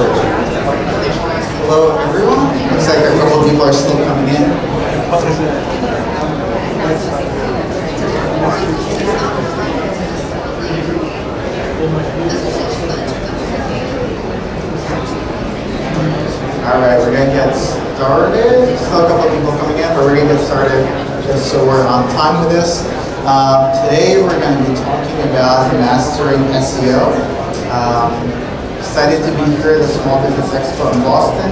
Hello, everyone. Looks like a couple of people are still coming in. All right, we're going to get started. Still a couple of people coming in, but we're going to get started just so we're on time with this. Today we're going to be talking about mastering SEO. Excited to be here at the Small Business Expo in Boston.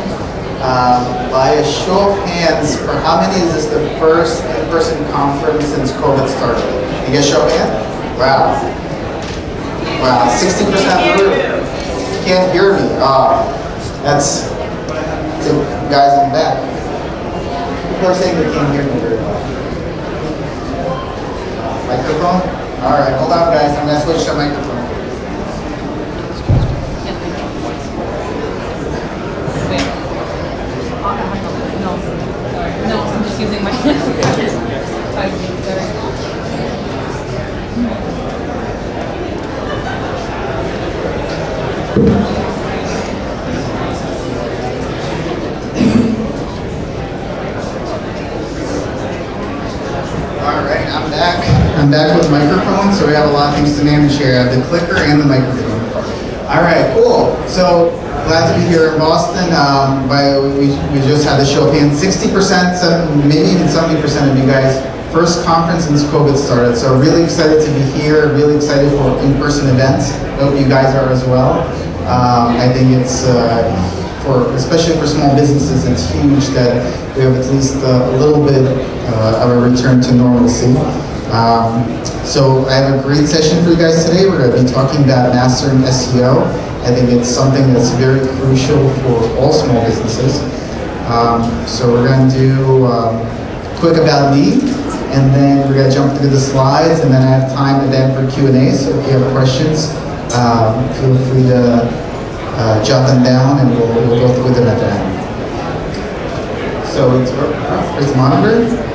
By a show of hands, for how many is this the first in-person conference since COVID started? You get a show of hands? Wow. Wow, 60% of the room. Can't hear me. That's the guys in the back. People are saying they can't hear me very well. Microphone? All right, hold on, guys. I'm going to switch to microphone. No, I'm just using my Alright, I'm back with the microphone, so we have a lot of things to manage here. I have the clicker and the microphone. Alright, cool. So, glad to be here in Boston. We just had the show of hands. 60%, maybe even 70% of you guys, first conference since COVID started. So really excited to be here, really excited for in-person events. I hope you guys are as well. I think it's, especially for small businesses, it's huge that we have at least a little bit of a return to normalcy. So I have a great session for you guys today. We're going to be talking about mastering SEO. I think it's something that's very crucial for all small businesses. So we're going to do quick about me, and then we're going to jump through the slides, and then I have time at the end for Q&A. So if you have questions, feel free to jot them down, and we'll go through them at the end. So here's the monitor.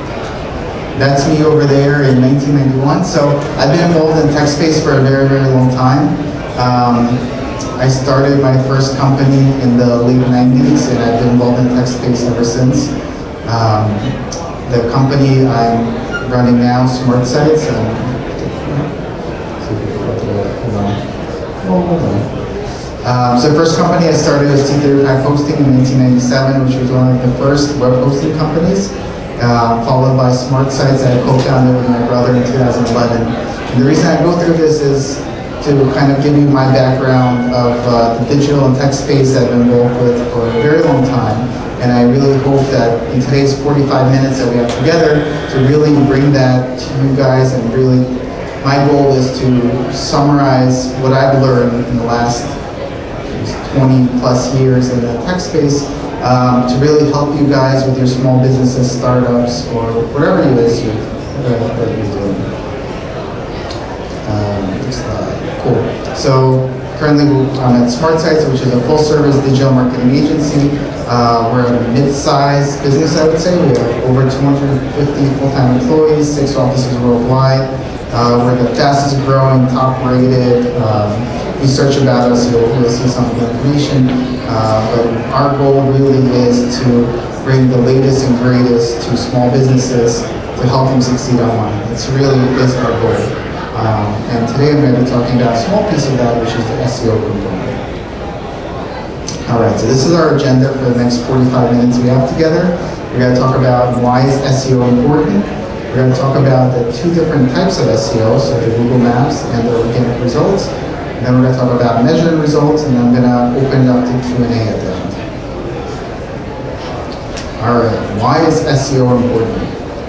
That's me over there in 1991. So I've been involved in the tech space for a very, very long time. I started my first company in the late 90s, and I've been involved in the tech space ever since. The company I'm running now, Smart Sites. So the first company I started was T35 Hosting in 1997, which was one of the first web hosting companies. Followed by Smart Sites that I co-founded with my brother in 2011. And the reason I go through this is to kind of give you my background of the digital and tech space I've been involved with for a very long time. And I really hope that in today's 45 minutes that we have together to really bring that to you guys, and really my goal is to summarize what I've learned in the last 20 plus years in the tech space to really help you guys with your small businesses, startups, or whatever it is you're doing. Next slide. Cool. So currently I'm at Smart Sites, which is a full-service digital marketing agency. We're a mid-sized business, I would say. We have over 250 full-time employees, 6 offices worldwide. We're the fastest growing, top-rated. If you search about us, you'll see some of the information. But our goal really is to bring the latest and greatest to small businesses to help them succeed online. It's really is our goal. And today I'm going to be talking about a small piece of that, which is the SEO component. All right, so this is our agenda for the next 45 minutes we have together. We're going to talk about why is SEO important. We're going to talk about the 2 different types of SEO, so the Google Maps and the organic results. And then we're going to talk about measuring results, and then I'm going to open it up to Q&A at the end. All right, why is SEO important?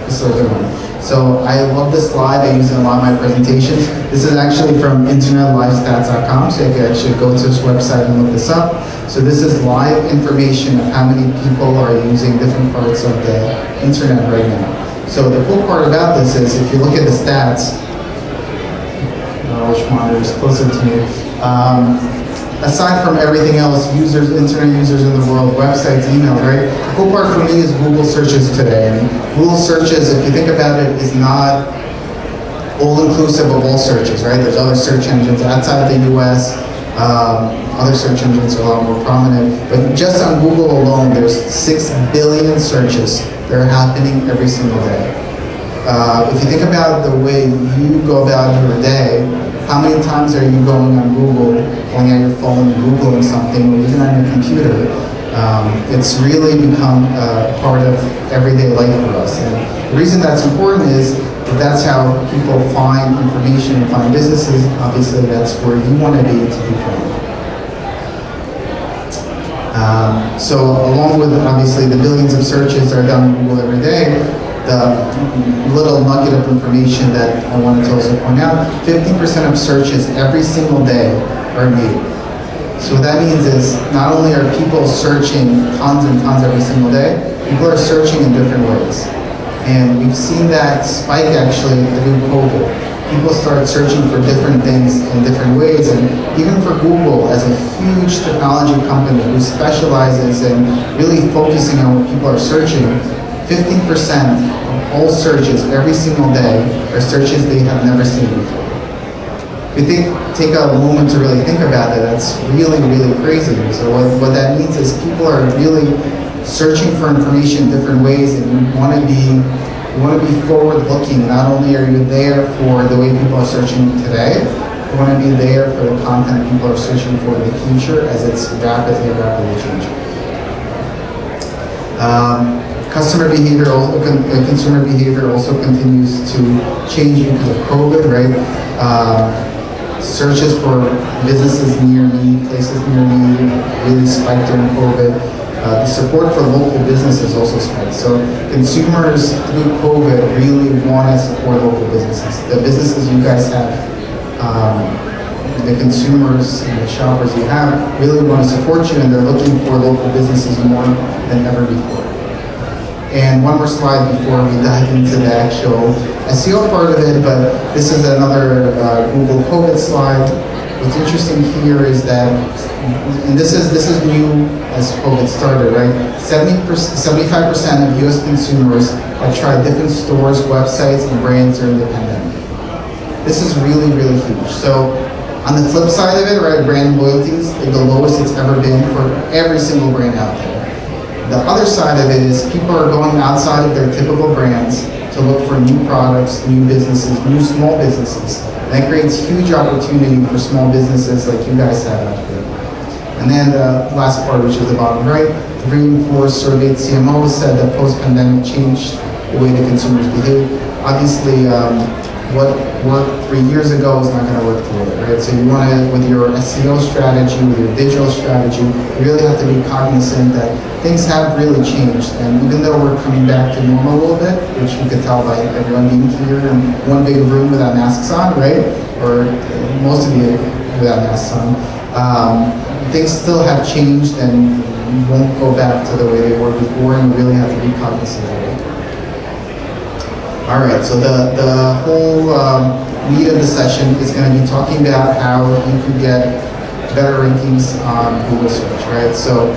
This is a good one. So I love this slide. I use it in a lot of my presentations. This is actually from internetlivestats.com, so you can actually go to this website and look this up. So this is live information of how many people are using different parts of the internet right now. So the cool part about this is if you look at the stats, which monitor is closer to me, aside from everything else, users, internet users in the world, websites, emails, right? The cool part for me is Google searches today. And Google searches, if you think about it, is not all-inclusive of all searches, right? There's other search engines outside of the US. Other search engines are a lot more prominent, but just on Google alone, there's 6 billion searches that are happening every single day. If you think about the way you go about your day, how many times are you going on Google, going on your phone, Googling something, or even on your computer? It's really become part of everyday life for us. And the reason that's important is that's how people find information and find businesses. Obviously, that's where you want to be found. So along with, obviously, the billions of searches that are done on Google every day, the little nugget of information that I wanted to also point out, 50% of searches every single day are made. So what that means is not only are people searching tons and tons every single day, people are searching in different ways. And we've seen that spike actually through COVID. People started searching for different things in different ways, and even for Google as a huge technology company who specializes in really focusing on what people are searching, 15% of all searches every single day are searches they have never seen before. If you take a moment to really think about it, that's really, really crazy. So what that means is people are really searching for information in different ways, and you want to be forward-looking. Not only are you there for the way people are searching today, you want to be there for the content people are searching for in the future as it's rapidly changing. Consumer behavior also continues to change because of COVID, right? Searches for businesses near me, places near me, really spiked during COVID. The support for local businesses also spiked. So consumers through COVID really want to support local businesses. The businesses you guys have, the consumers and the shoppers you have really want to support you, and they're looking for local businesses more than ever before. And one more slide before we dive into the actual SEO part of it, but this is another Google COVID slide. What's interesting here is that, and this is new as COVID started, right? 75% of US consumers have tried different stores, websites, and brands during the pandemic. This is really, really huge. So on the flip side of it, right, brand loyalty is the lowest it's ever been for every single brand out there. The other side of it is people are going outside of their typical brands to look for new products, new businesses, new small businesses. And that creates huge opportunity for small businesses like you guys have out here. And then the last part, which is the bottom right, 3 in 4 surveyed CMOs said that post-pandemic changed the way the consumers behave. Obviously, what worked 3 years ago is not going to work today, right? So you want to, with your SEO strategy, with your digital strategy, you really have to be cognizant that things have really changed. And even though we're coming back to normal a little bit, which you could tell by everyone being here in one big room without masks on, right? Or most of you without masks on, things still have changed and won't go back to the way they were before, and you really have to be cognizant of it. All right, so the whole meat of the session is going to be talking about how you can get better rankings on Google search, right? So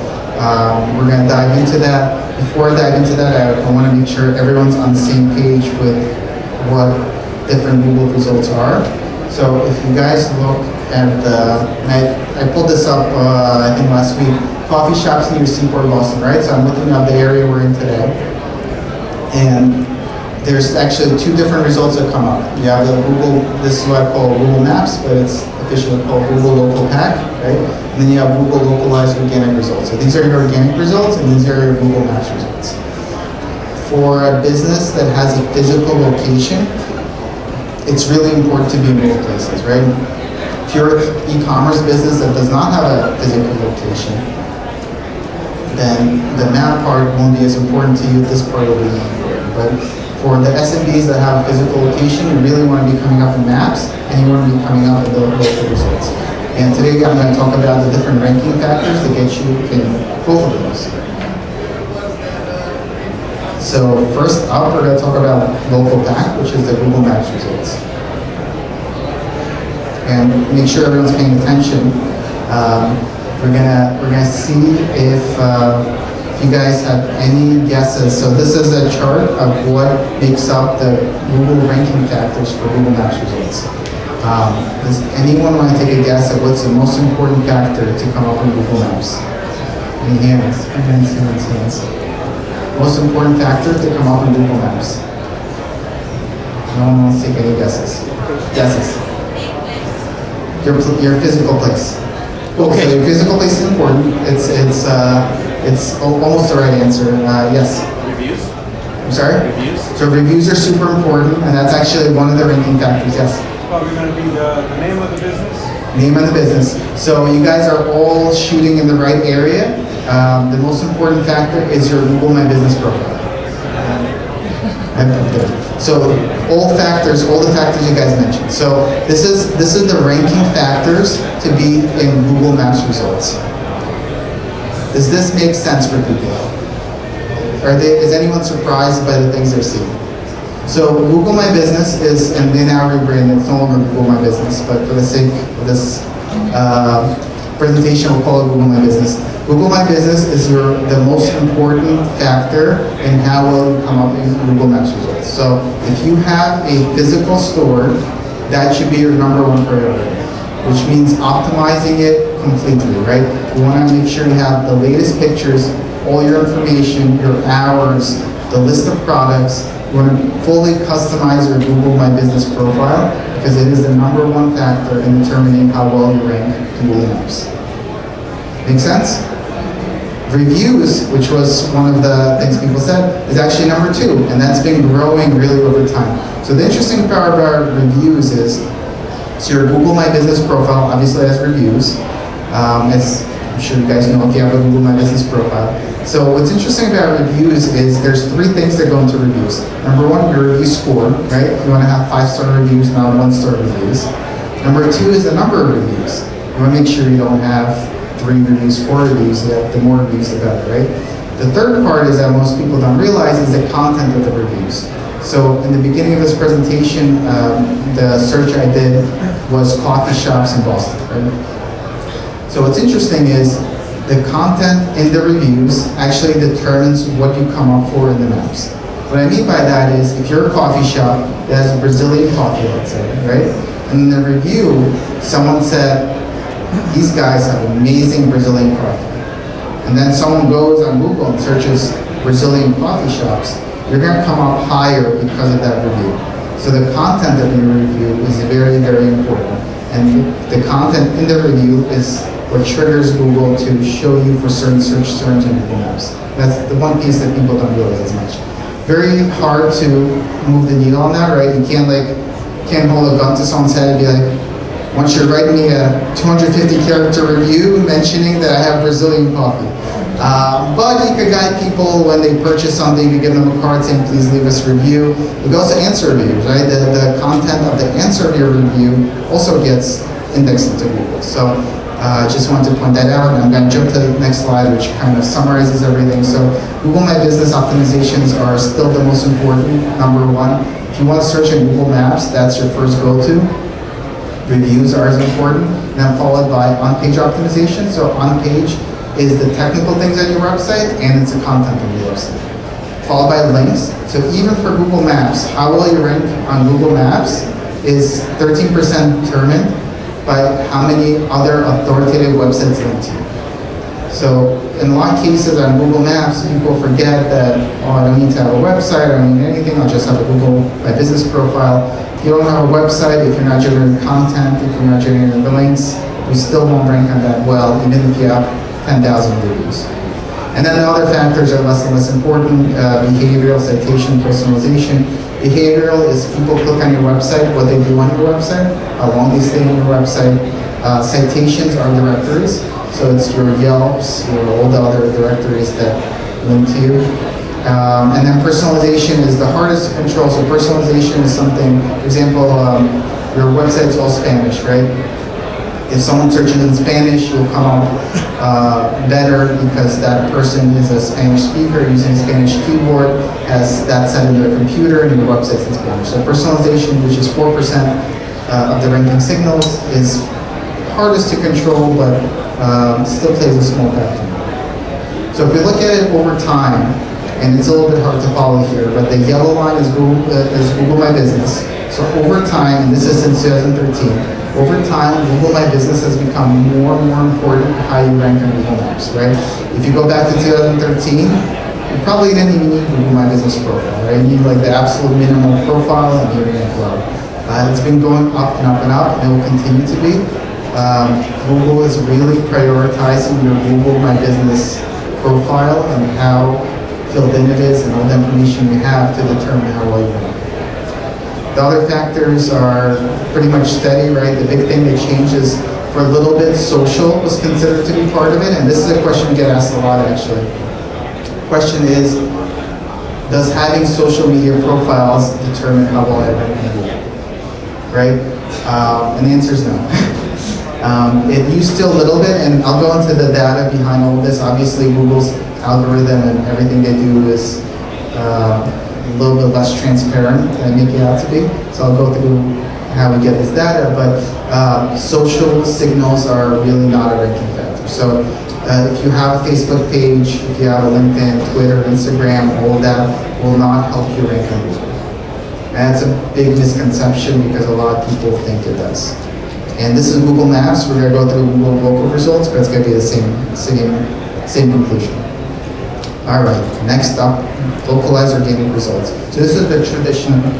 we're going to dive into that. Before I dive into that, I want to make sure everyone's on the same page with what different Google results are. So if you guys look at I pulled this up, I think last week, coffee shops near Seaport, Boston, right? So I'm looking at the area we're in today. And there's actually 2 different results that come up. You have the Google, this is what I call Google Maps, but it's officially called Google Local Pack, right? And then you have Google Localized Organic Results. So these are your organic results, and these are your Google Maps results. For a business that has a physical location, it's really important to be in both places, right? If you're an e-commerce business that does not have a physical location, then the map part won't be as important to you. This part will be important. But for the SMBs that have a physical location, you really want to be coming up in maps, and you want to be coming up in the local results. And today I'm going to talk about the different ranking factors that get you in both of those. So first up, we're going to talk about local pack, which is the Google Maps results. And make sure everyone's paying attention. We're gonna see if you guys have any guesses. So this is a chart of what makes up the Google ranking factors for Google Maps results. Does anyone want to take a guess at what's the most important factor to come up in Google Maps? Any hands? Hands. Most important factor to come up in Google Maps? No one wants to take any guesses. Guesses. Your physical place. Okay. So your physical place is important. It's almost the right answer. Yes. Reviews? I'm sorry? Reviews? So reviews are super important, and that's actually one of the ranking factors. Yes. Probably going to be the name of the business. Name of the business. So you guys are all shooting in the right area. The most important factor is your Google My Business profile. So all the factors you guys mentioned. So this is the ranking factors to be in Google Maps results. Does this make sense for people? Is anyone surprised by the things they're seeing? So Google My Business is, and they now rebrand, it's no longer Google My Business, but for the sake of this presentation, we'll call it Google My Business. Google My Business is the most important factor in how well you come up in Google Maps results. So if you have a physical store, that should be your number one priority, which means optimizing it completely, right? You want to make sure you have the latest pictures, all your information, your hours, the list of products. You want to fully customize your Google My Business profile because it is the number one factor in determining how well you rank in Google Maps. Make sense? Reviews, which was one of the things people said, is actually number 2, and that's been growing really over time. So the interesting part about reviews is, so your Google My Business profile obviously has reviews, as I'm sure you guys know if you have a Google My Business profile. So what's interesting about reviews is there's 3 things that go into reviews. Number 1, your review score, right? You want to have 5-star reviews, not 1-star reviews. Number 2 is the number of reviews. You want to make sure you don't have 3 reviews, 4 reviews, the more reviews the better, right? The third part is that most people don't realize is the content of the reviews. So in the beginning of this presentation, the search I did was coffee shops in Boston, right? So what's interesting is the content in the reviews actually determines what you come up for in the maps. What I mean by that is if you're a coffee shop that has Brazilian coffee, let's say, right? And in the review, someone said, these guys have amazing Brazilian coffee. And then someone goes on Google and searches Brazilian coffee shops, you're going to come up higher because of that review. So the content of your review is very, very important. And the content in the review is what triggers Google to show you for certain search terms in Google Maps. That's the one piece that people don't realize as much. Very hard to move the needle on that, right? You can't hold a gun to someone's head and be like, once you're writing me a 250-character review mentioning that I have Brazilian coffee. But you could guide people when they purchase something, you give them a card saying, please leave us a review. You can also answer reviews, right? The content of the answer of your review also gets indexed into Google. So I just wanted to point that out, and I'm going to jump to the next slide, which kind of summarizes everything. So Google My Business optimizations are still the most important, number 1. If you want to search in Google Maps, that's your first go-to. Reviews are as important, then followed by on-page optimization. So on-page is the technical things on your website, and it's the content on your website. Followed by links. So even for Google Maps, how well you rank on Google Maps is 13% determined by how many other authoritative websites link to you. So in a lot of cases on Google Maps, people forget that, oh, I don't need to have a website, I don't need anything, I'll just have a Google My Business profile. If you don't have a website, if you're not generating content, if you're not generating the links, you still won't rank on that well, even if you have 10,000 reviews. And then the other factors are less and less important, behavioral, citation, personalization. Behavioral is people click on your website, what they do on your website, how long they stay on your website. Citations are directories, so it's your Yelps, all the other directories that link to you. And then personalization is the hardest to control. So personalization is something, for example, your website's all Spanish, right? If someone searches in Spanish, you'll come up better because that person is a Spanish speaker using a Spanish keyboard, has that set in their computer, and your website's in Spanish. So personalization, which is 4% of the ranking signals, is hardest to control, but still plays a small factor. So if we look at it over time, and it's a little bit hard to follow here, but the yellow line is Google My Business, So over time, and this is since 2013, over time, Google My Business has become more and more important how you rank on Google Maps, right? If you go back to 2013, you probably didn't even need Google My Business profile, right? You need like the absolute minimal profile and you're gonna grow. It's been going up and up and up, and it will continue to be. Google is really prioritizing your Google My Business profile and how filled in it is and all the information you have to determine how well you rank. The other factors are pretty much steady, right? The big thing that changes for a little bit, social was considered to be part of it, and this is a question we get asked a lot actually. The question is, does having social media profiles determine how well I rank on Google? Right? And the answer is no. It used to a little bit, and I'll go into the data behind all of this. Obviously, Google's algorithm and everything they do is a little bit less transparent than they make it out to be. So I'll go through how we get this data, but social signals are really not a ranking factor. So if you have a Facebook page, if you have a LinkedIn, Twitter, Instagram, all of that will not help you rank on Google. And that's a big misconception because a lot of people think it does. And this is Google Maps. We're going to go through Google local results, but it's going to be the same conclusion. All right, next up, localized organic results. So this is the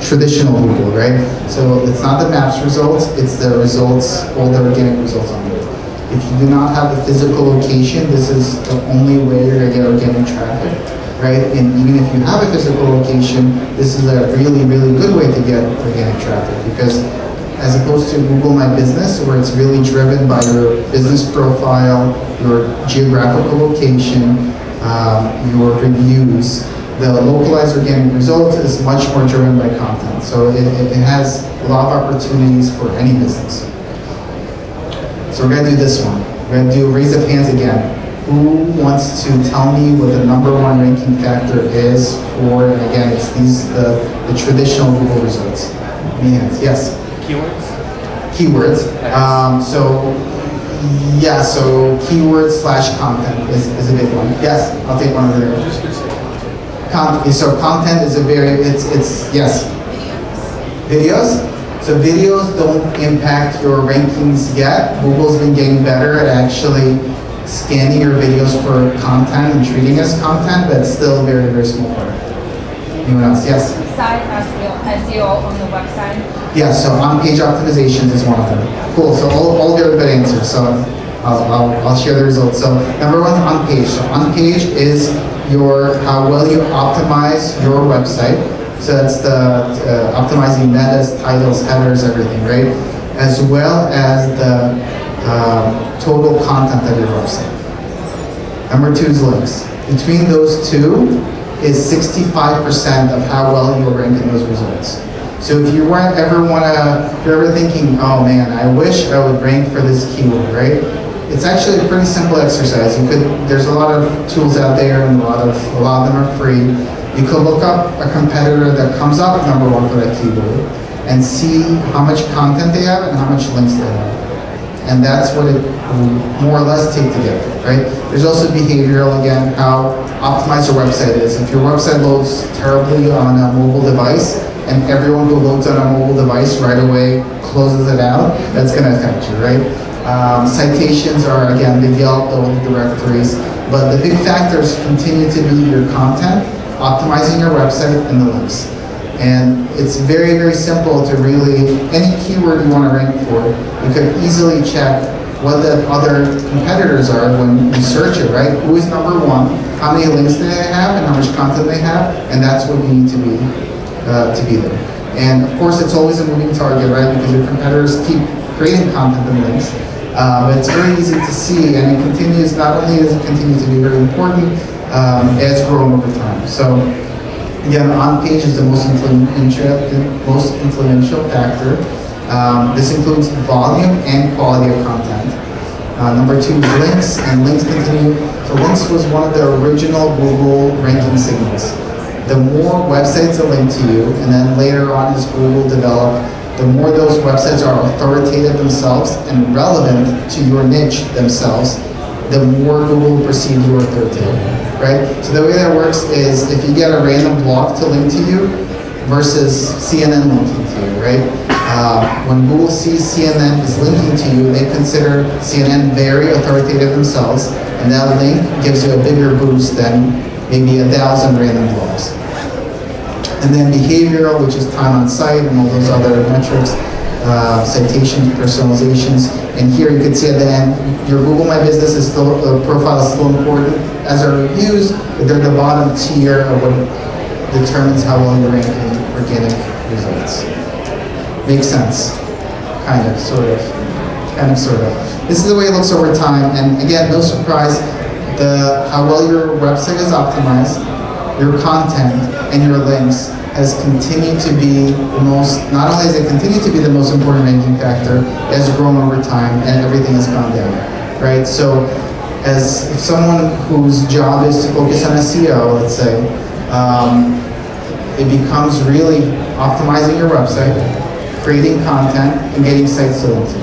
traditional Google, right? So it's not the Maps results, it's the results, all the organic results on there. If you do not have a physical location, this is the only way you're going to get organic traffic, right? And even if you have a physical location, this is a really, really good way to get organic traffic because as opposed to Google My Business, where it's really driven by your business profile, your geographical location, your reviews. The localized organic results is much more driven by content. So it has a lot of opportunities for any business. So we're gonna do this one. We're gonna do raise of hands again. Who wants to tell me what the #1 ranking factor is for, and again, it's the traditional Google results. Any hands? Yes? Keywords? Keywords. So keywords/content is a big one. Yes, I'll take one over there. Just gonna say Content. So content is a very, it's yes. Videos. So videos don't impact your rankings yet. Google's been getting better at actually scanning your videos for content and treating it as content, but it's still a very, very small part. Anyone else? Yes? Site SEO on the website. Yeah, so on-page optimizations is one of them. Cool, so all the other good answers. So I'll share the results. So #1 on-page. So on-page is how well you optimize your website. So that's the optimizing metas, titles, headers, everything, right? As well as the total content of your website. #2 is links. Between those two is 65% of how well you'll rank in those results. So if you if you're ever thinking, oh man, I wish I would rank for this keyword, right? It's actually a pretty simple exercise. There's a lot of tools out there, and a lot of them are free. You could look up a competitor that comes up #1 for that keyword and see how much content they have and how much links they have. And that's what it will more or less take to get there, right? There's also behavioral, again, how optimized your website is. If your website loads terribly on a mobile device and everyone who loads on a mobile device right away closes it out, that's gonna affect you, right? Citations are, again, the Yelp, all the directories, but the big factors continue to be your content, optimizing your website, and the links. And it's very, very simple to really, any keyword you want to rank for, you could easily check what the other competitors are when you search it, right? Who is #1, how many links do they have, and how much content they have, and that's what you need to be there. And of course, it's always a moving target, right? Because your competitors keep creating content and links. But it's very easy to see, and it continues, not only does it continue to be very important, it's grown over time. So again, on-page is the most influential factor. This includes volume and quality of content. #2 is links, and links continue. So links was one of the original Google ranking signals. The more websites that link to you, and then later on as Google developed, the more those websites are authoritative themselves and relevant to your niche themselves, the more Google will perceive you authoritative, right? So the way that works is if you get a random blog to link to you, versus CNN linking to you, right? When Google sees CNN is linking to you, they consider CNN very authoritative themselves, and that link gives you a bigger boost than maybe 1,000 random blogs. And then behavioral, which is time on site and all those other metrics, citations, personalizations, and here you can see at the end, your Google My Business is still, profile is still important, as are reviews, but they're the bottom tier of what determines how well you're ranking organic results. Makes sense? Kind of, sort of. Kind of, sort of. This is the way it looks over time, and again, no surprise, how well your website is optimized, your content, and your links has continued to be the most, not only has it continued to be the most important ranking factor, it has grown over time, and everything has gone down, right? So, as someone whose job is to focus on SEO, let's say, it becomes really optimizing your website, creating content, and getting sites to link to.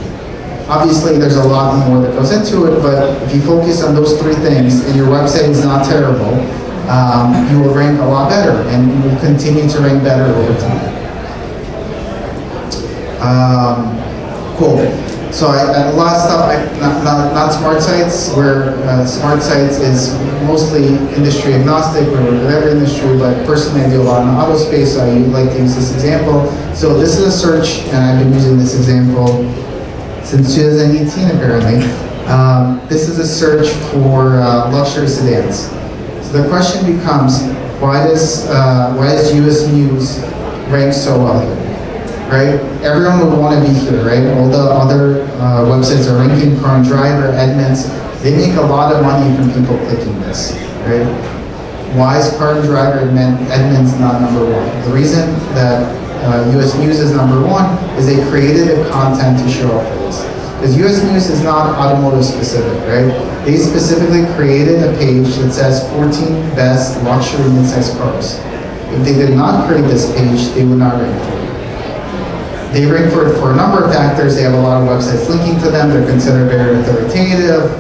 Obviously, there's a lot more that goes into it, but if you focus on those three things and your website is not terrible, you will rank a lot better, and you will continue to rank better over time. Cool. So a lot of stuff, not smart sites, where smart sites is mostly industry agnostic, we work with every industry, but personally I do a lot in the auto space, so I like to use this example. So this is a search, and I've been using this example since 2018 apparently. This is a search for luxury sedans. So the question becomes, why does US News rank so well here? Right? Everyone would want to be here, right? All the other websites are ranking, Car and Driver, Edmunds. They make a lot of money from people clicking this, right? Why is Car and Driver Edmunds not number one? The reason that US News is number one is they created the content to show up for this. Because US News is not automotive specific, right? They specifically created a page that says 14 best luxury midsize cars. If they did not create this page, they would not rank for it. They rank for it for a number of factors. They have a lot of websites linking to them. They're considered very authoritative.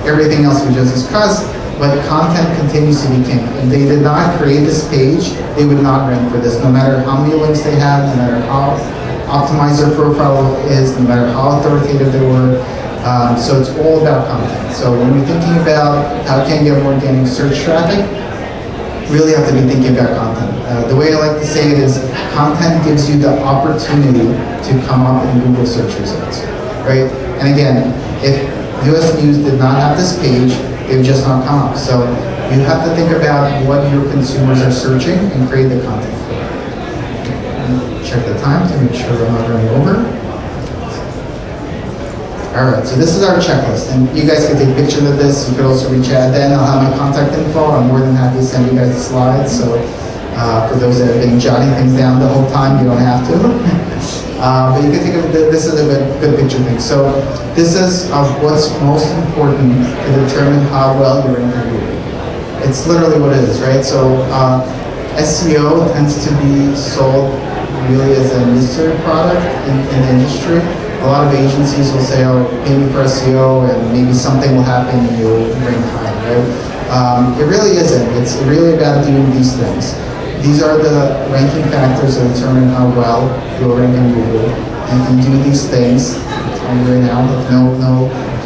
Everything else we just discussed. But content continues to be king. If they did not create this page, they would not rank for this, no matter how many links they have, no matter how optimized their profile is, no matter how authoritative they were. So it's all about content. So when you're thinking about how can you get more organic search traffic, really have to be thinking about content. The way I like to say it is, content gives you the opportunity to come up in Google search results, right? And again, if US News did not have this page, they would just not come up. So you have to think about what your consumers are searching and create the content for it. And check the time to make sure I'm not running over. All right, so this is our checklist, and you guys can take pictures of this. You could also reach out. Then I'll have my contact info. I'm more than happy to send you guys the slides. So for those that have been jotting things down the whole time, you don't have to. But you can take this is a good picture thing. So this is what's most important to determine how well you're in your Google. It's literally what it is, right? So SEO tends to be sold really as a mystery product in the industry. A lot of agencies will say, oh, pay me for SEO and maybe something will happen and you'll rank high, right? It really isn't. It's really about doing these things. These are the ranking factors that determine how well you'll rank in Google. And if you do these things, I'm right now,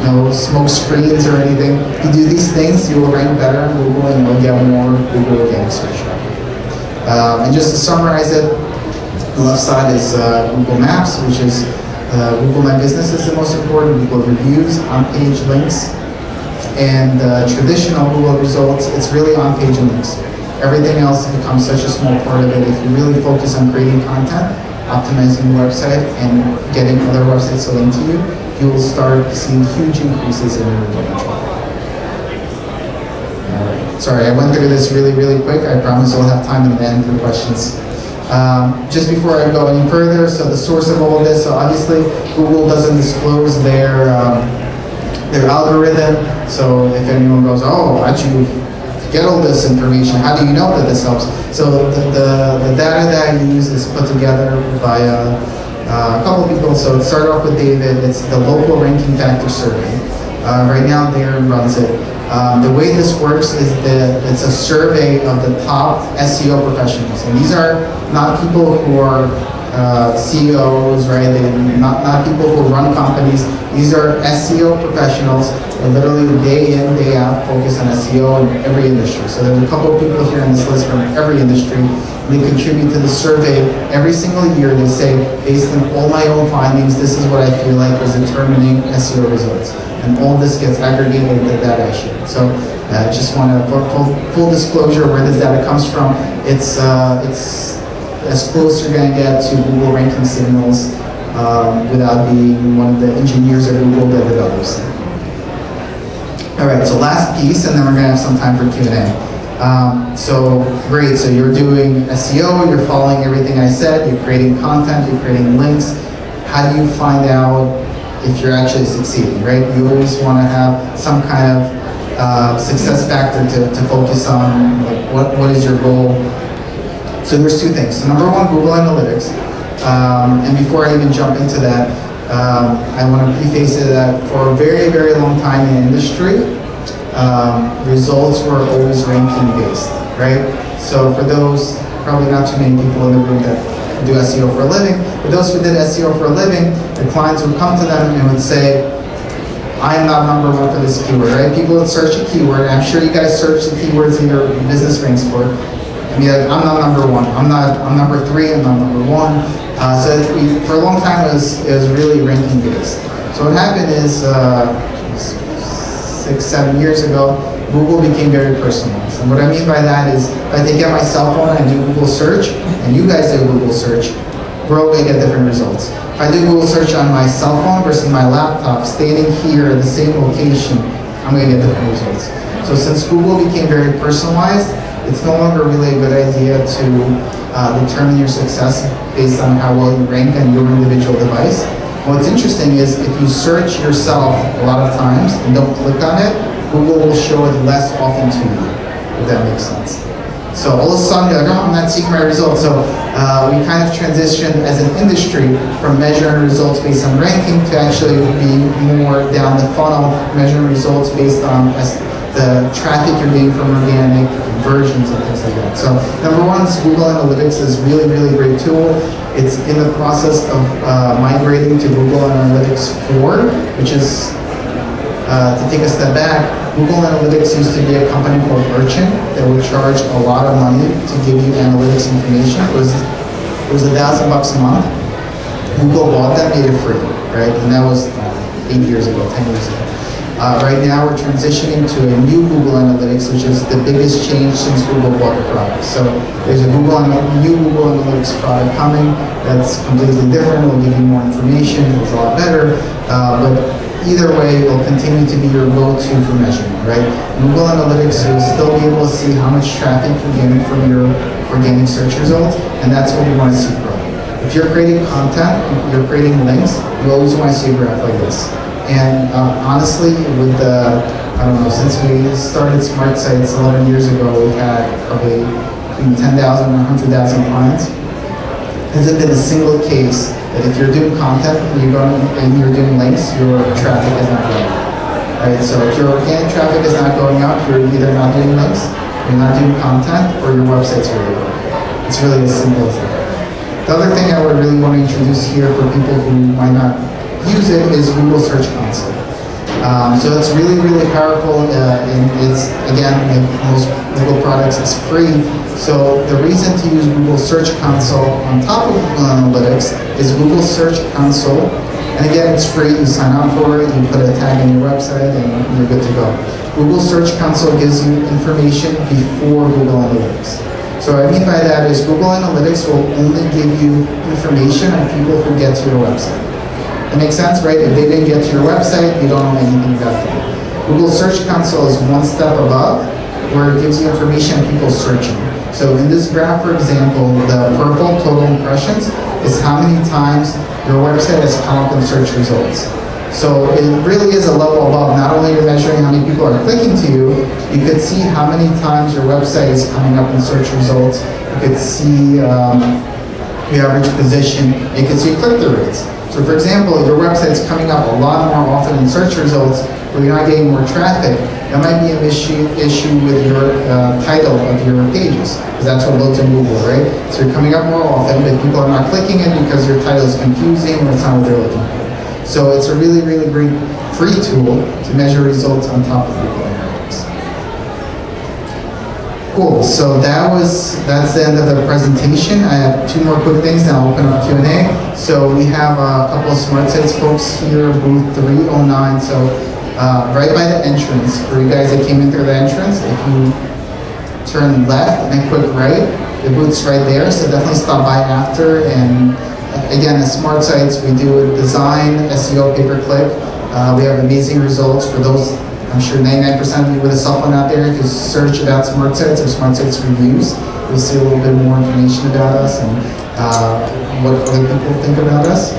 no smoke screens or anything. If you do these things, you will rank better on Google and you'll get more Google organic search traffic. And just to summarize it, the left side is Google Maps, which is Google My Business is the most important. Google reviews, on-page links, and traditional Google results, it's really on-page links. Everything else becomes such a small part of it. If you really focus on creating content, optimizing your website, and getting other websites to link to you, you will start seeing huge increases in your organic traffic. All right. Sorry, I went through this really, really quick. I promise we'll have time in the end for questions. Just before I go any further, so the source of all of this, so obviously Google doesn't disclose their algorithm, so if anyone goes, oh, how'd you get all this information, how do you know that this helps? So the data that I use is put together by a couple of people. So it started off with David. It's the local ranking factor survey. Right now, Darren runs it. The way this works is that it's a survey of the top SEO professionals, and these are not people who are CEOs, right? Not people who run companies. These are SEO professionals that literally day in, day out focus on SEO in every industry. So there's a couple of people here on this list from every industry. They contribute to the survey every single year. They say, based on all my own findings, this is what I feel like is determining SEO results. And all this gets aggregated into data I shared. So just want to, for full disclosure, where this data comes from, it's as close you're going to get to Google ranking signals without being one of the engineers at Google that develops it. All right, so last piece, and then we're going to have some time for Q&A. So great, so you're doing SEO, you're following everything I said, you're creating content, you're creating links. How do you find out if you're actually succeeding, right? You always want to have some kind of success factor to focus on, like what is your goal? So there's two things. So number one, Google Analytics. And before I even jump into that, I want to preface it that for a very, very long time in the industry, results were always ranking based, right? So for those, probably not too many people in the room that do SEO for a living, but those who did SEO for a living, the clients would come to them and would say, I am not number one for this keyword, right? People would search a keyword, and I'm sure you guys search the keywords in your business ranks for. I mean, I'm not number one. I'm number three. I'm not number one. So for a long time, it was really ranking based. So what happened is 6-7 years ago, Google became very personalized. And what I mean by that is, if I take out my cell phone and do Google search, and you guys do Google search, we're all going to get different results. If I do Google search on my cell phone versus my laptop, standing here at the same location, I'm going to get different results. So since Google became very personalized, it's no longer really a good idea to determine your success based on how well you rank on your individual device. What's interesting is if you search yourself a lot of times and don't click on it, Google will show it less often to you, if that makes sense. So all of a sudden you're like, oh, I'm not seeing my results. So we kind of transitioned as an industry from measuring results based on ranking to actually be more down the funnel, measuring results based on the traffic you're getting from organic versions and things like that. So number one is Google Analytics is really, really great tool. It's in the process of migrating to Google Analytics 4, which is, to take a step back, Google Analytics used to be a company called Urchin that would charge a lot of money to give you analytics information. It was $1,000 a month. Google bought that, made it free, right? And that was 8 years ago, 10 years ago. Right now we're transitioning to a new Google Analytics, which is the biggest change since Google bought the product. So there's a new Google Analytics product coming that's completely different. It'll give you more information. It's a lot better. But either way, it will continue to be your go-to for measurement, right? Google Analytics, you'll still be able to see how much traffic you're getting from your organic search results, and that's what we want to see grow. If you're creating content, you're creating links, you always want to see a graph like this. And honestly, with the, I don't know, since we started Smart Sites 11 years ago, we've had probably between 10,000 and 100,000 clients. Hasn't been a single case that if you're doing content and you're doing links, your traffic is not going up. Right? So if your organic traffic is not going up, you're either not doing links, you're not doing content, or your website's really low. It's really as simple as that. The other thing I would really want to introduce here for people who might not use it is Google Search Console. So it's really, really powerful, and it's, again, like most Google products, it's free. So the reason to use Google Search Console on top of Google Analytics is Google Search Console, and again, it's free. You sign up for it, you put a tag on your website, and you're good to go. Google Search Console gives you information before Google Analytics. So what I mean by that is Google Analytics will only give you information on people who get to your website. That makes sense, right? If they didn't get to your website, you don't know anything about them. Google Search Console is one step above, where it gives you information on people searching. So in this graph, for example, the purple total impressions is how many times your website has come up in search results. So it really is a level above. Not only are you measuring how many people are clicking to you, you could see how many times your website is coming up in search results. You could see the average position. You could see click-through rates. So for example, your website's coming up a lot more often in search results, but you're not getting more traffic, that might be an issue with your title of your pages, because that's what loads in Google, right? So you're coming up more often, but people are not clicking it because your title is confusing or it's not what they're looking for. So it's a really, really great free tool to measure results on top of Google Analytics. Cool, so that's the end of the presentation. I have two more quick things, then I'll open up Q&A. So we have a couple of Smart Sites folks here, booth 309. So right by the entrance, for you guys that came in through the entrance, if you turn left and then click right, the booth's right there, so definitely stop by after. And again, at Smart Sites, we do design, SEO, pay-per-click. We have amazing results for those. I'm sure 99% of you with a cell phone out there, if you search about Smart Sites or Smart Sites reviews, you'll see a little bit more information about us and what other people think about us.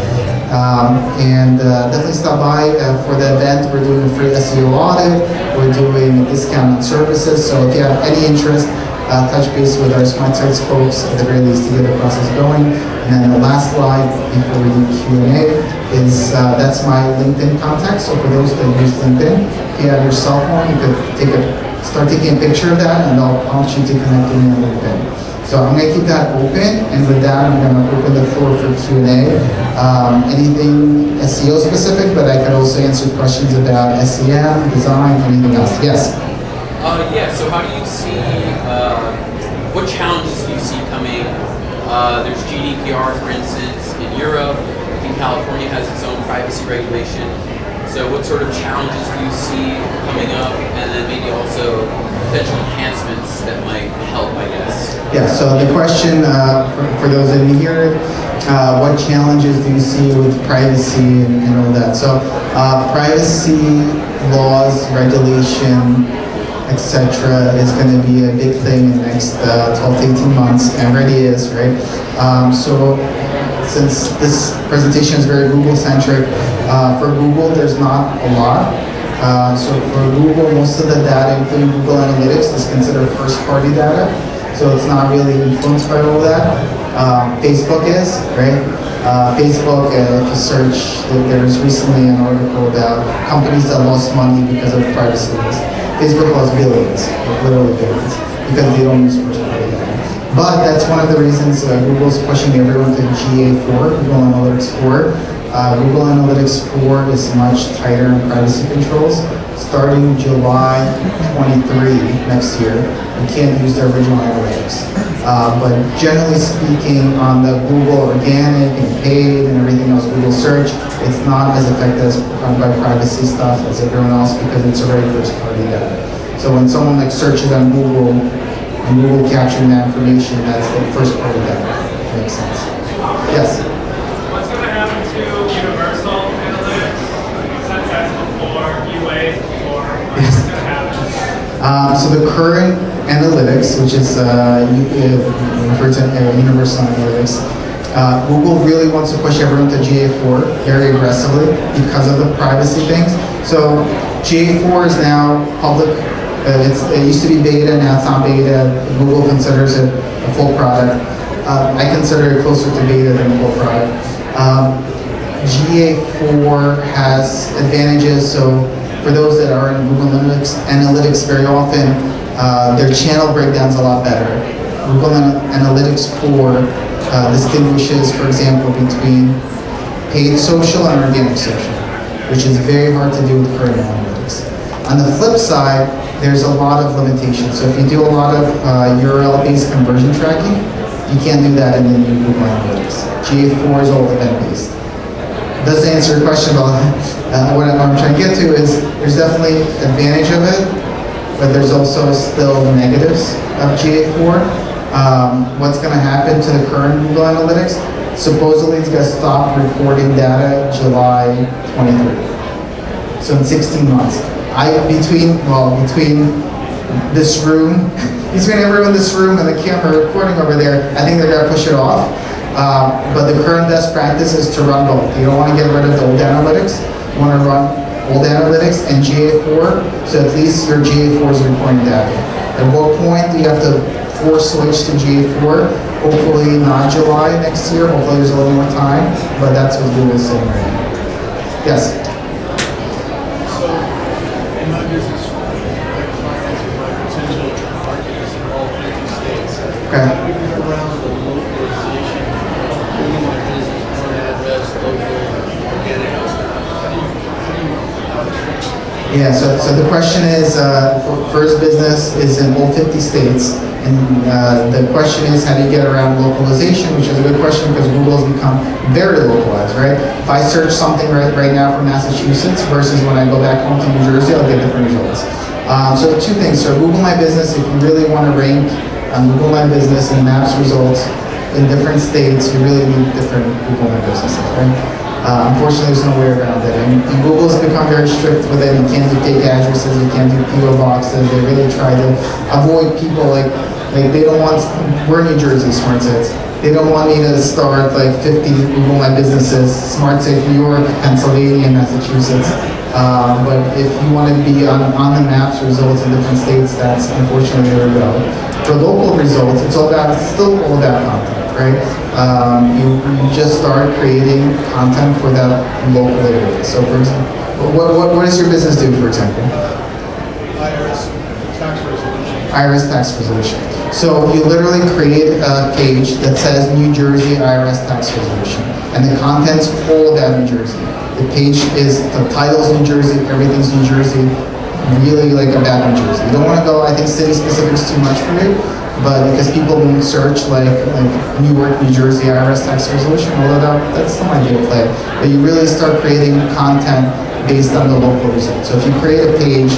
Definitely stop by for the event. We're doing a free SEO audit. We're doing a discount on services. So if you have any interest, touch base with our Smart Sites folks at the very least to get the process going. And then the last slide before we do Q&A is that's my LinkedIn contact. So for those that use LinkedIn, if you have your cell phone, you could start taking a picture of that, and I'll prompt you to connect with me on LinkedIn. So I'm going to keep that open, and with that, I'm going to open the floor for Q&A. Anything SEO specific, but I could also answer questions about SEM, design, anything else. Yes? Yeah, so how do you see, what challenges do you see coming? There's GDPR, for instance, in Europe. I think California has its own privacy regulation. So what sort of challenges do you see coming up? And then maybe also potential enhancements that might help, I guess. Yeah, so the question for those that didn't hear it, what challenges do you see with privacy and all that? So privacy laws, regulation, etc. is going to be a big thing in the next 12 to 18 months, and already is, right? So since this presentation is very Google-centric, for Google there's not a lot. So for Google, most of the data, including Google Analytics, is considered first-party data. So it's not really influenced by all that. Facebook is, right? Facebook, if you search, there was recently an article about companies that lost money because of privacy laws. Facebook lost billions, like literally billions, because they don't use first-party data. But that's one of the reasons Google's pushing everyone to GA4, Google Analytics 4. Google Analytics 4 is much tighter in privacy controls. Starting July 23 next year, you can't use the original analytics. But generally speaking, on the Google organic and paid and everything else, Google search, it's not as effective by privacy stuff as everyone else because it's already first-party data. So when someone like searches on Google and Google capturing that information, that's the first-party data. Makes sense. Yes. What's going to happen to universal analytics? Since that's before UA, before what's going to happen? So the current analytics, which is universal analytics, Google really wants to push everyone to GA4 very aggressively because of the privacy things. So GA4 is now public. It used to be beta, now it's not beta. Google considers it a full product. I consider it closer to beta than a full product. GA4 has advantages. So for those that are in Google Analytics very often, their channel breakdown's a lot better. Google Analytics 4 distinguishes, for example, between paid social and organic social, which is very hard to do with current analytics. On the flip side, there's a lot of limitations. So if you do a lot of URL-based conversion tracking, you can't do that in the new Google Analytics. GA4 is all event-based. Doesn't answer your question about what I'm trying to get to is there's definitely advantage of it, but there's also still negatives of GA4. What's going to happen to the current Google Analytics? Supposedly it's going to stop reporting data July 23. So in 16 months. Between this room, between everyone in this room and the camera recording over there, I think they're going to push it off. But the current best practice is to run both. You don't want to get rid of the old analytics. You want to run old analytics and GA4, so at least your GA4 is reporting data. At what point do you have to force switch to GA4? Hopefully not July next year. Hopefully there's a little more time, but that's what Google's saying right now. Yes? So Yeah, so the question is, first business is in all 50 states, and the question is, how do you get around localization, which is a good question because Google has become very localized, right? If I search something right now from Massachusetts versus when I go back home to New Jersey, I'll get different results. So two things, so Google My Business, if you really want to rank on Google My Business and Maps results in different states, you really need different Google My Businesses, right? Unfortunately, there's no way around it. And Google's become very strict with it. You can't do fake addresses, you can't do PO boxes. They really try to avoid people like they don't want, we're New Jersey, Smart Cities. They don't want me to start like 50 Google My Businesses, Smart City, New York, Pennsylvania, Massachusetts. But if you want to be on the maps results in different states, that's unfortunately where we go. For local results, it's still all about content, right? You just start creating content for that local area. So for example, what does your business do, for example? IRS tax resolution. IRS tax resolution. So you literally create a page that says New Jersey IRS tax resolution. And the content's all about New Jersey. The page is, the title's New Jersey, everything's New Jersey, really like about New Jersey. You don't want to go, I think city specifics too much for you, but because people will search like New York, New Jersey IRS tax resolution, although that's still might be a play. But you really start creating content based on the local results. So if you create a page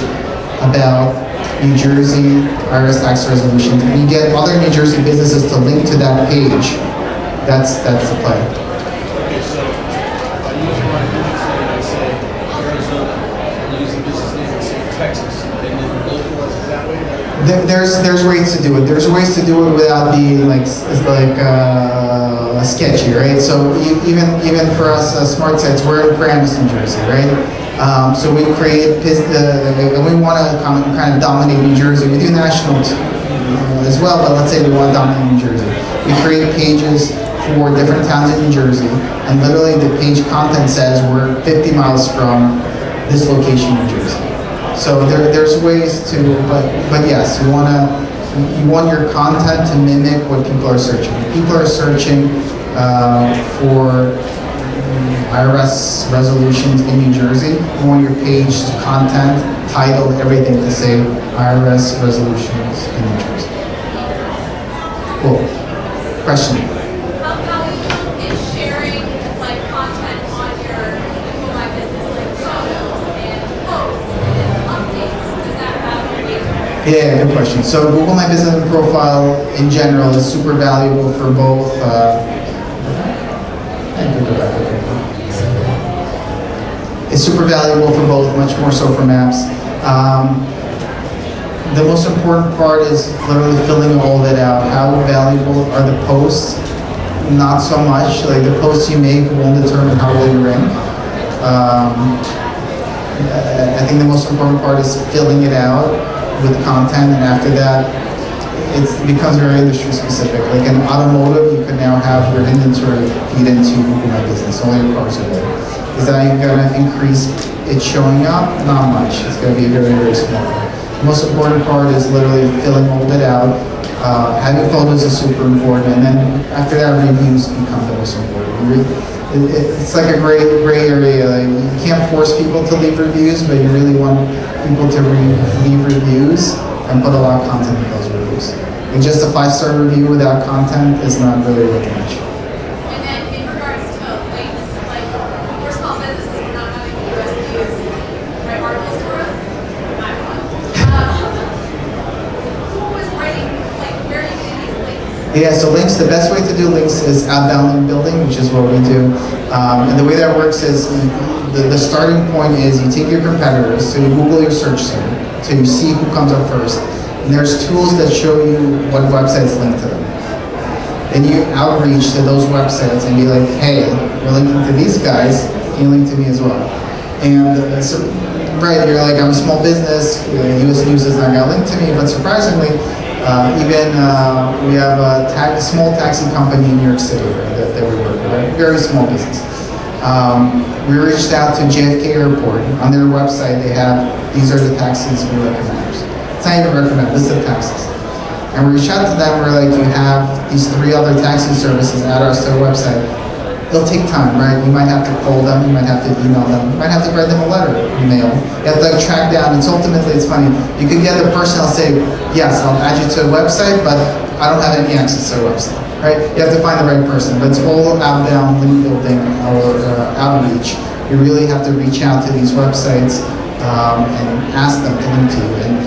about New Jersey IRS tax resolution, and you get other New Jersey businesses to link to that page, that's the play. Okay, so if I use my business name, I say Arizona, and use the business name, I say Texas, and then localize it that way. There's ways to do it. There's ways to do it without being sketchy, right? So even for us, Smart Sites, we're in Paramus, New Jersey, right? So we create, and we want to kind of dominate New Jersey. We do national as well, but let's say we want to dominate New Jersey. We create pages for different towns in New Jersey, and literally the page content says we're 50 miles from this location in New Jersey. So there's ways to, but yes, you want your content to mimic what people are searching. If people are searching for IRS resolutions in New Jersey, you want your page content, title, everything to say IRS resolutions in New Jersey. Cool. Question? How valuable is sharing like content on your Google My Business, like photos and posts and updates? Does that have a weight? Yeah, good question. So Google My Business profile in general is super valuable for both. It's super valuable for both, much more so for maps. The most important part is literally filling all that out. How valuable are the posts? Not so much. Like the posts you make won't determine how well you rank. I think the most important part is filling it out with content, and after that, it becomes very industry specific. Like in automotive, you can now have your inventory feed into Google My Business. All your cars are there. Is that going to increase it showing up? Not much. It's going to be very, very small. The most important part is literally filling all that out. Having photos is super important, and then after that, reviews become the most important. It's like a gray area. Like, you can't force people to leave reviews, but you really want people to leave reviews and put a lot of content in those reviews. And just a 5-star review without content is not really worth much. And then in regards to links, like we're small businesses, we're not having the USPs write articles for us. Who was writing, like where are you getting these links? Yeah, so links, the best way to do links is outbound link building, which is what we do. And the way that works is the starting point is you take your competitors, so you Google your search term, so you see who comes up first. And there's tools that show you what websites link to them. Then you outreach to those websites and be like, hey, you're linking to these guys, can you link to me as well? And so, right, you're like, I'm a small business, US News is not gonna link to me, but surprisingly, we have a small taxi company in New York City that we work with, right? Very small business. We reached out to JFK Airport. On their website, they have, these are the taxis we recommend. It's not even recommend, this is the taxis. And we reached out to them, we're like, you have these 3 other taxi services at our store website. it'll take time, right? You might have to call them, you might have to email them, you might have to write them a letter, email. You have to like track down, and so ultimately it's funny. You could get the person, I'll say, yes, I'll add you to a website, but I don't have any access to a website, right? You have to find the right person, but it's all outbound link building or outreach. You really have to reach out to these websites and ask them to link to you. And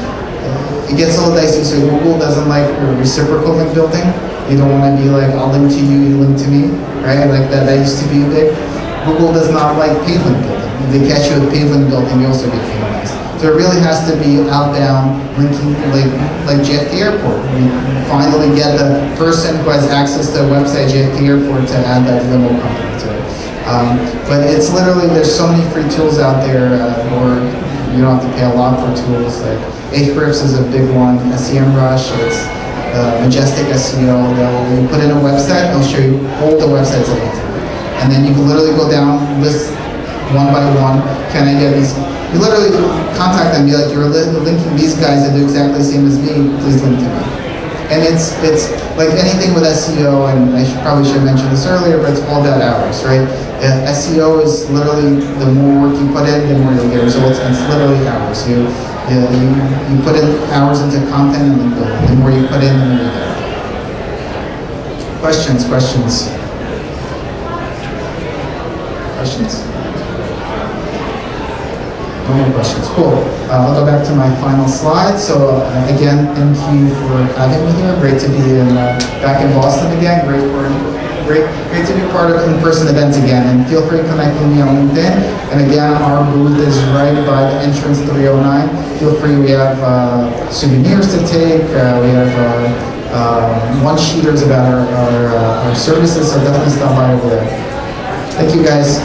it gets a little dicey, so Google doesn't like reciprocal link building. You don't want to be like, I'll link to you, you link to me, right? Like that used to be big. Google does not like paid link building. If they catch you with paid link building, you also get penalized. So it really has to be outbound linking, like JFK Airport. We finally get the person who has access to a website, JFK Airport, to add that limo company to it. But it's literally, there's so many free tools out there, or you don't have to pay a lot for tools. Like Ahrefs is a big one, SEMrush, it's Majestic SEO. You put in a website, they'll show you all the websites that link to it. And then you can literally go down, list one by one, can I get these? You literally contact them, be like, you're linking these guys that do exactly the same as me, please link to me. And it's like anything with SEO, and I probably should have mentioned this earlier, but it's all about hours, right? SEO is literally, the more work you put in, the more you'll get results, and it's literally hours. You put in hours into content and link building. The more you put in, the more you get. Questions? No more questions. Cool. I'll go back to my final slide. So again, thank you for having me here. Great to be back in Boston again. Great to be part of in-person events again. And feel free to connect with me on LinkedIn. And again, our booth is right by the entrance 309. Feel free. We have souvenirs to take. We have one-sheeters about our services. So definitely stop by over there. Thank you, guys.